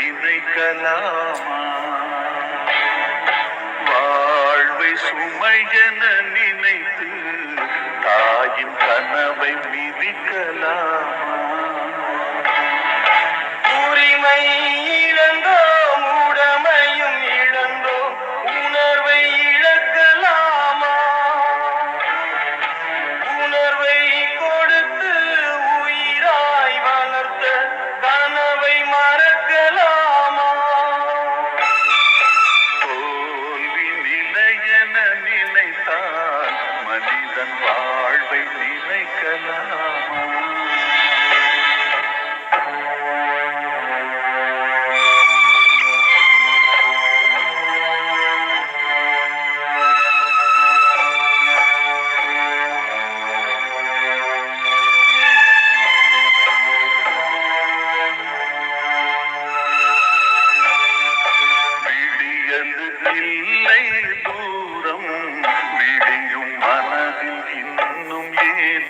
நினைக்கலாமா? வாழ்வை சுமையென நினைத்து தாயின் கனவை மிதிக்கலாமா? உரிமை இழந்தோம், உடமையும் இழந்தோம், உணர்வை இழக்கலாமா? உணர்வை கொடுத்து உயிராய் வளர்த்த கனவை மறக்கலாமா? தோல்வி நிலையென நினைத்தால் மனிதன் வாழ்வை நினைக்கலாமா? இல்லை தூரம் விடியும் மனதில் இன்னும் ஏன்